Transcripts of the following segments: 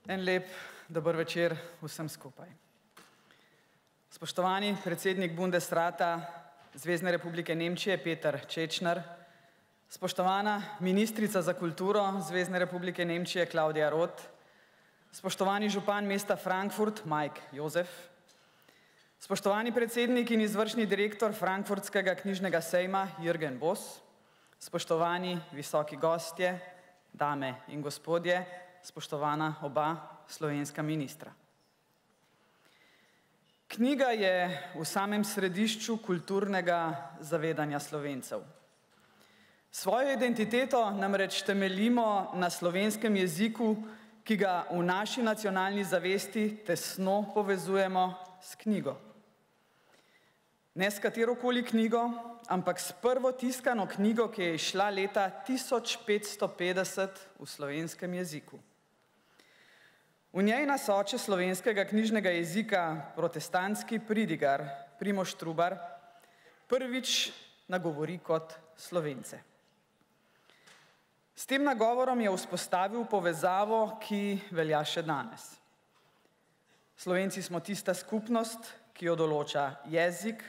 En lep dober večer vsem skupaj. Spoštovani predsednik Bundesrata Zvezne republike Nemčije Peter Čečner, spoštovana ministrica za kulturo Zvezne republike Nemčije Klaudija Roth, spoštovani župan mesta Frankfurt Mike Jozef, spoštovani predsednik in izvršni direktor Frankfurtskega knjižnega sejma Jürgen Boss, spoštovani visoki gostje, dame in gospodje, spoštovana oba slovenska ministra. Knjiga je v samem središču kulturnega zavedanja Slovencev. Svojo identiteto namreč temeljimo na slovenskem jeziku, ki ga v naši nacionalni zavesti tesno povezujemo s knjigo. Ne s katerokoli knjigo, ampak s prvo tiskano knjigo, ki je izšla leta 1550 v slovenskem jeziku. V njej nas oče slovenskega knjižnega jezika, protestantski pridigar Primož Trubar, prvič nagovori kot Slovence. S tem nagovorom je vzpostavil povezavo, ki velja še danes. Slovenci smo tista skupnost, ki jo določa jezik,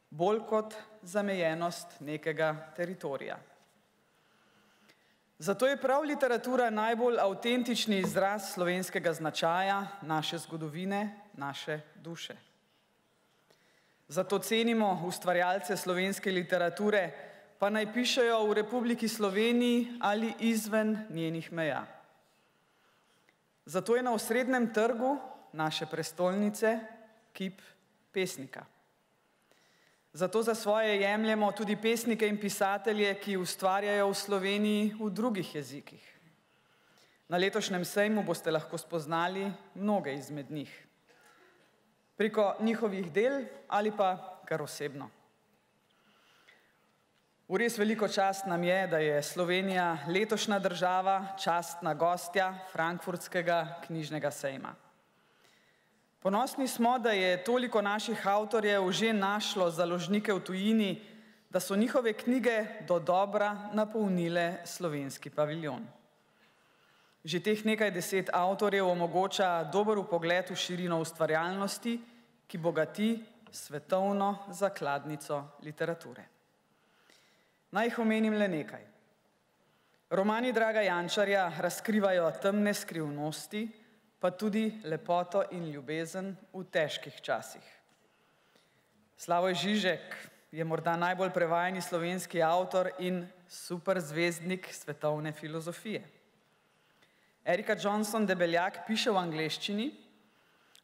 bolj kot zamejenost nekega teritorija. Zato je prav literatura najbolj avtentični izraz slovenskega značaja, naše zgodovine, naše duše. Zato cenimo ustvarjalce slovenske literature, pa naj pišejo v Republiki Sloveniji ali izven njenih meja. Zato je na osrednjem trgu naše prestolnice kip pesnika. Zato za svoje jemljemo tudi pesnike in pisatelje, ki ustvarjajo v Sloveniji v drugih jezikih. Na letošnjem sejmu boste lahko spoznali mnoge izmed njih. Preko njihovih del ali pa kar osebno. V res veliko čast nam je, da je Slovenija letošnja država, častna gostja Frankfurtskega knjižnega sejma. Ponosni smo, da je toliko naših avtorjev že našlo založnike v tujini, da so njihove knjige dodobra napolnile slovenski paviljon. Že teh nekaj deset avtorjev omogoča dober vpogled v širino ustvarjalnosti, ki bogati svetovno zakladnico literature. Naj jih omenim le nekaj. Romani Draga Jančarja razkrivajo temne skrivnosti, pa tudi lepoto in ljubezen v težkih časih. Slavoj Žižek je morda najbolj prevajani slovenski avtor in superzvezdnik svetovne filozofije. Erika Johnson Debeljak piše v angleščini,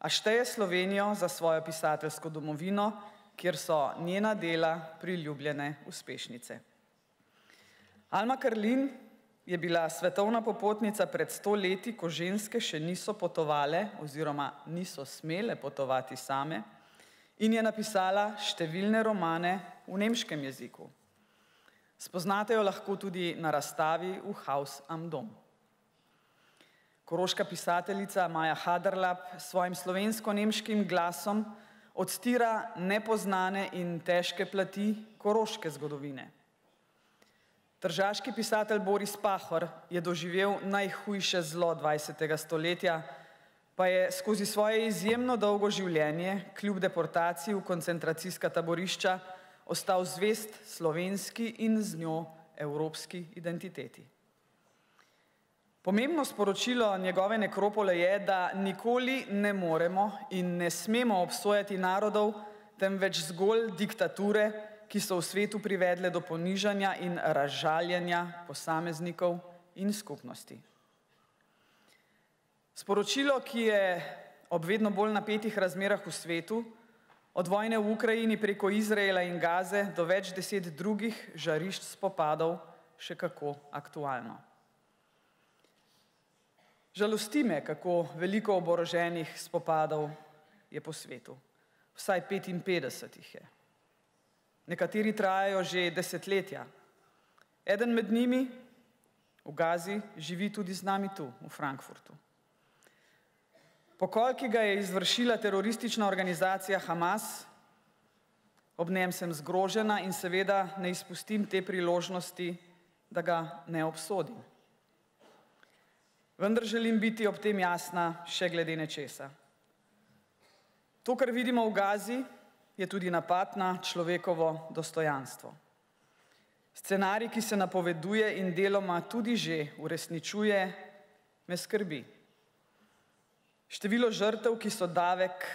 a šteje Slovenijo za svojo pisateljsko domovino, kjer so njena dela priljubljene uspešnice. Alma Karlin je bila svetovna popotnica pred 100 leti, ko ženske še niso potovale oziroma niso smele potovati same in je napisala številne romane v nemškem jeziku. Spoznate jo lahko tudi na razstavi v Haus am Dom. Koroška pisateljica Maja Haderlap s svojim slovensko-nemškim glasom odstira nepoznane in težke plati koroške zgodovine. Tržaški pisatelj Boris Pahor je doživel najhujše zlo 20. stoletja, pa je skozi svoje izjemno dolgo življenje, kljub deportaciji v koncentracijska taborišča, ostal zvest slovenski in z njo evropski identiteti. Pomembno sporočilo njegove nekropole je, da nikoli ne moremo in ne smemo obsojati narodov, temveč zgolj diktature, ki so v svetu privedle do ponižanja in razžaljenja posameznikov in skupnosti. Sporočilo, ki je ob vedno bolj napetih razmerah v svetu, od vojne v Ukrajini preko Izraela in Gaze do več deset drugih žarišč spopadov, še kako aktualno. Žalosti me, kako veliko oboroženih spopadov je po svetu. Vsaj 55 jih je. Nekateri trajajo že desetletja. Eden med njimi v Gazi živi tudi z nami tu, v Frankfurtu. Pokol, ki ga je izvršila teroristična organizacija Hamas, ob njem sem zgrožena in seveda ne izpustim te priložnosti, da ga ne obsodim. Vendar želim biti ob tem jasna še glede nečesa. To, kar vidimo v Gazi, je tudi napad na človekovo dostojanstvo. Scenarij, ki se napoveduje in deloma tudi že uresničuje, me skrbi. Število žrtev, ki so davek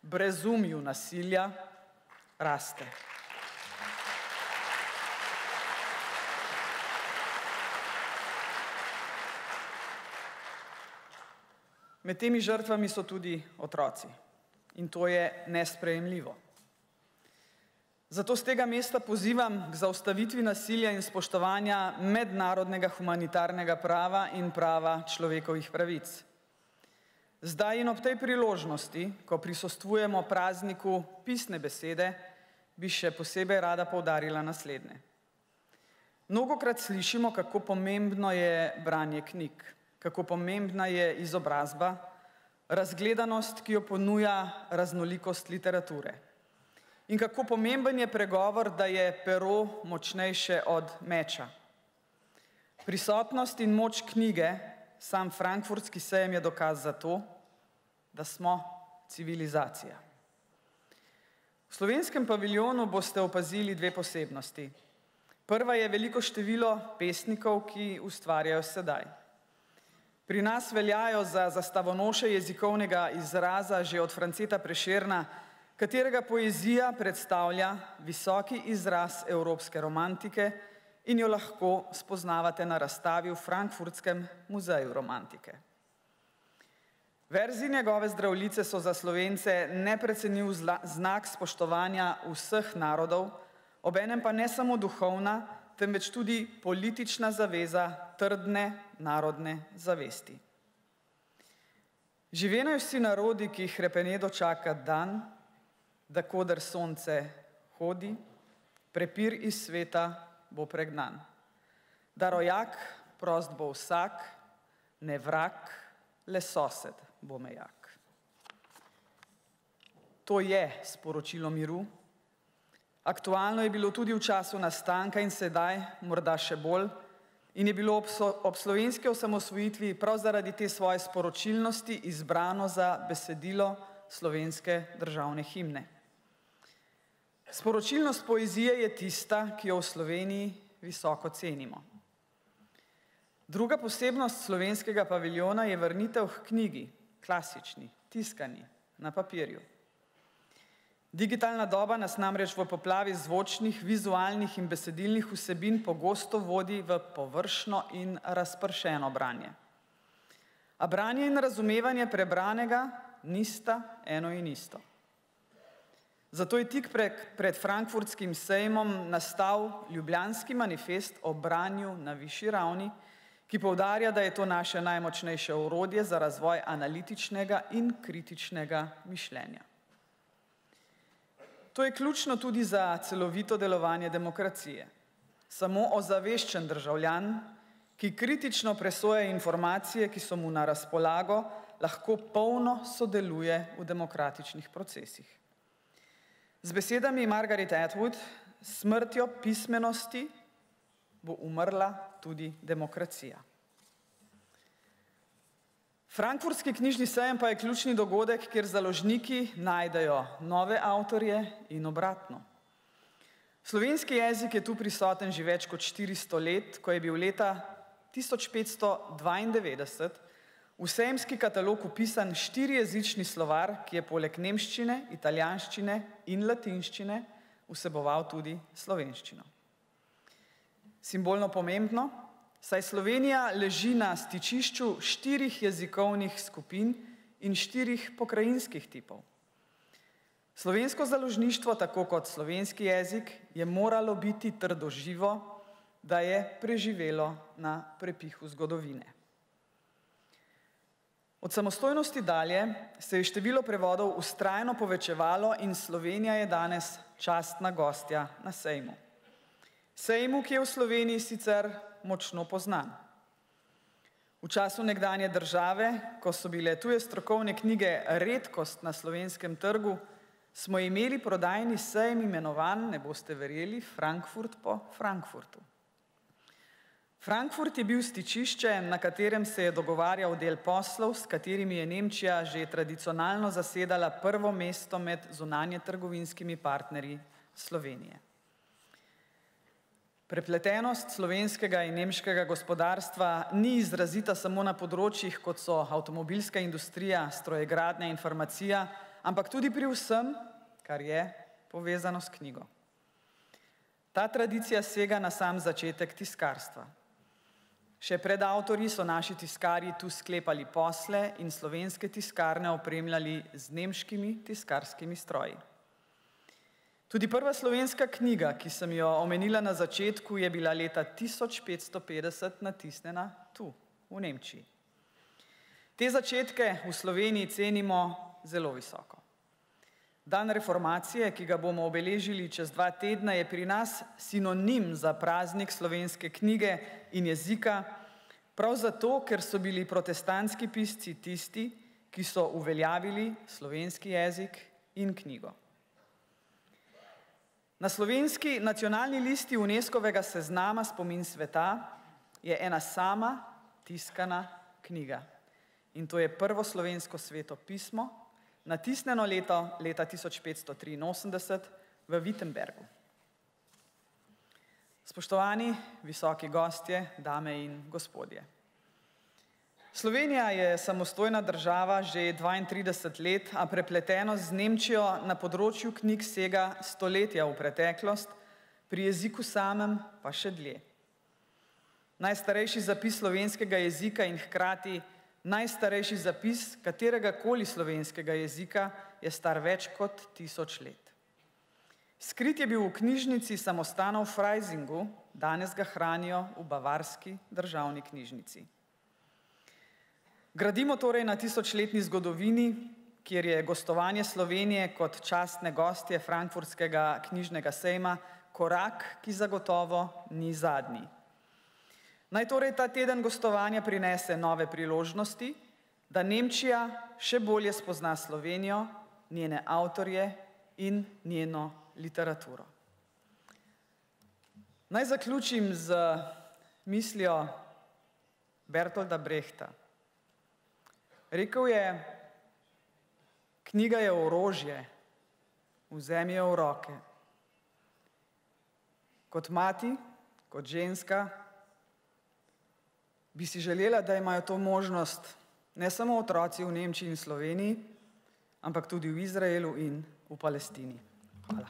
brezumju nasilja, raste. Med temi žrtvami so tudi otroci in to je nesprejemljivo. Zato z tega mesta pozivam k zaustavitvi nasilja in spoštovanja mednarodnega humanitarnega prava in prava človekovih pravic. Zdaj in ob tej priložnosti, ko prisostvujemo prazniku pisne besede, bi še posebej rada poudarila naslednje. Mnogokrat slišimo, kako pomembno je branje knjig, kako pomembna je izobrazba, razgledanost, ki jo ponuja raznolikost literature. In kako pomemben je pregovor, da je pero močnejše od meča. Prisotnost in moč knjige, sam Frankfurtski sejem je dokaz za to, da smo civilizacija. V slovenskem paviljonu boste opazili dve posebnosti. Prva je veliko število pesnikov, ki ustvarjajo sedaj. Pri nas veljajo za zastavonoše jezikovnega izraza že od Franceta Prešerna, katerega poezija predstavlja visoki izraz evropske romantike in jo lahko spoznavate na razstavi v Frankfurtskem muzeju romantike. Verzi njegove Zdravljice so za Slovence neprecenljiv znak spoštovanja vseh narodov, obenem pa ne samo duhovna, temveč tudi politična zaveza trdne narodne zavesti. Živenajo vsi narodi, ki jih hrepenedo čaka dan, da koder sonce hodi, prepir iz sveta bo pregnan. Da rojak, prost bo vsak, ne vrag, le sosed bo mejak. To je sporočilo miru. Aktualno je bilo tudi v času nastanka in sedaj, morda še bolj, in je bilo ob slovenski osamosvojitvi prav zaradi te svoje sporočilnosti izbrano za besedilo slovenske državne himne. Sporočilnost poezije je tista, ki jo v Sloveniji visoko cenimo. Druga posebnost slovenskega paviljona je vrnitev k knjigi, klasični, tiskani, na papirju. Digitalna doba nas namreč v poplavi zvočnih, vizualnih in besedilnih vsebin pogosto vodi v površno in razpršeno branje. A branje in razumevanje prebranega nista eno in isto. Zato je tik pred Frankfurtskim sejmom nastal Ljubljanski manifest o branju na višji ravni, ki poudarja, da je to naše najmočnejše orodje za razvoj analitičnega in kritičnega mišljenja. To je ključno tudi za celovito delovanje demokracije. Samo ozaveščen državljan, ki kritično presoja informacije, ki so mu na razpolago, lahko polno sodeluje v demokratičnih procesih. Z besedami Margaret Atwood, s smrtjo pismenosti bo umrla tudi demokracija. Frankfurtski knjižni sejem pa je ključni dogodek, kjer založniki najdejo nove avtorje in obratno. Slovenski jezik je tu prisoten že več kot 400 let, ko je bil leta 1592 v sejemski katalog vpisan 4-jezični slovar, ki je poleg nemščine, italijanščine in latinščine vseboval tudi slovenščino. Simbolno pomembno, saj Slovenija leži na stičišču 4 jezikovnih skupin in 4 pokrajinskih tipov. Slovensko založništvo, tako kot slovenski jezik, je moralo biti trdoživo, da je preživelo na prepihu zgodovine. Od samostojnosti dalje se je število prevodov vztrajno povečevalo in Slovenija je danes častna gostja na sejmu. Sejmu, ki je v Sloveniji sicer močno poznan. V času nekdanje države, ko so bile tuje strokovne knjige redkost na slovenskem trgu, smo imeli prodajni sejem imenovan, ne boste verjeli, Frankfurt po Frankfurtu. Frankfurt je bil stičišče, na katerem se je dogovarjal del poslov, s katerimi je Nemčija že tradicionalno zasedala prvo mesto med zunanjetrgovinskimi partnerji Slovenije. Prepletenost slovenskega in nemškega gospodarstva ni izrazita samo na področjih, kot so avtomobilska industrija, strojegradnja in farmacija, ampak tudi pri vsem, kar je povezano s knjigo. Ta tradicija sega na sam začetek tiskarstva. Še pred avtorji so naši tiskarji tu sklepali posle in slovenske tiskarne opremljali z nemškimi tiskarskimi stroji. Tudi prva slovenska knjiga, ki sem jo omenila na začetku, je bila leta 1550 natisnjena tu, v Nemčiji. Te začetke v Sloveniji cenimo zelo visoko. Dan reformacije, ki ga bomo obeležili čez 2 tedna, je pri nas sinonim za praznik slovenske knjige in jezika, prav zato, ker so bili protestantski pisci tisti, ki so uveljavili slovenski jezik in knjigo. Na slovenski nacionalni listi UNESCO-vega seznama Spomin sveta je ena sama tiskana knjiga. In to je prvo slovensko sveto pismo, natisnjeno leta 1583 v Wittenbergu. Spoštovani visoki gostje, dame in gospodje. Slovenija je samostojna država že 32 let, a prepletenost z Nemčijo na področju knjig sega stoletja v preteklost, pri jeziku samem pa še dlje. Najstarejši zapis slovenskega jezika in hkrati najstarejši zapis kateregakoli slovenskega jezika je star več kot 1000 let. Skrit je bil v knjižnici samostana v Freisingu, danes ga hranijo v bavarski državni knjižnici. Gradimo torej na 1000-letni zgodovini, kjer je gostovanje Slovenije kot častne gostje Frankfurtskega knjižnega sejma korak, ki zagotovo ni zadnji. Naj torej ta teden gostovanja prinese nove priložnosti, da Nemčija še bolje spozna Slovenijo, njene avtorje in njeno literaturo. Naj zaključim z mislijo Bertolda Brehta. Rekel je, knjiga je orožje, vzemi jo v roke. Kot mati, kot ženska, bi si želela, da imajo to možnost ne samo otroci v Nemčiji in Sloveniji, ampak tudi v Izraelu in v Palestini. Hvala.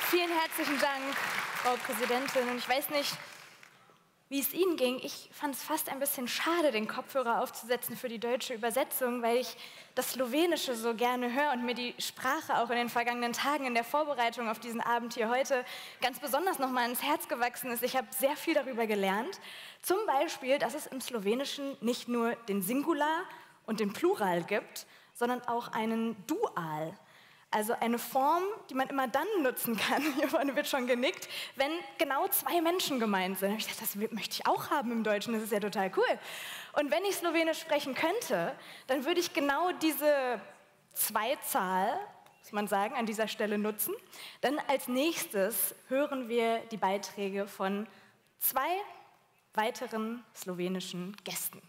Vielen herzlichen Dank, Frau Präsidentin. Und ich weiß nicht, wie es Ihnen ging. Ich fand es fast ein bisschen schade, den Kopfhörer aufzusetzen für die deutsche Übersetzung, weil ich das Slowenische so gerne höre und mir die Sprache auch in den vergangenen Tagen in der Vorbereitung auf diesen Abend hier heute ganz besonders nochmal ins Herz gewachsen ist. Ich habe sehr viel darüber gelernt. Zum Beispiel, dass es im Slowenischen nicht nur den Singular und den Plural gibt, sondern auch einen Dual. Also eine Form, die man immer dann nutzen kann, hier vorne wird schon genickt, wenn genau 2 Menschen gemeint sind. Ich dachte, das möchte ich auch haben im Deutschen, das ist ja total cool. Und wenn ich Slowenisch sprechen könnte, dann würde ich genau diese Zweizahl, muss man sagen, an dieser Stelle nutzen. Dann als nächstes hören wir die Beiträge von 2 weiteren slowenischen Gästen.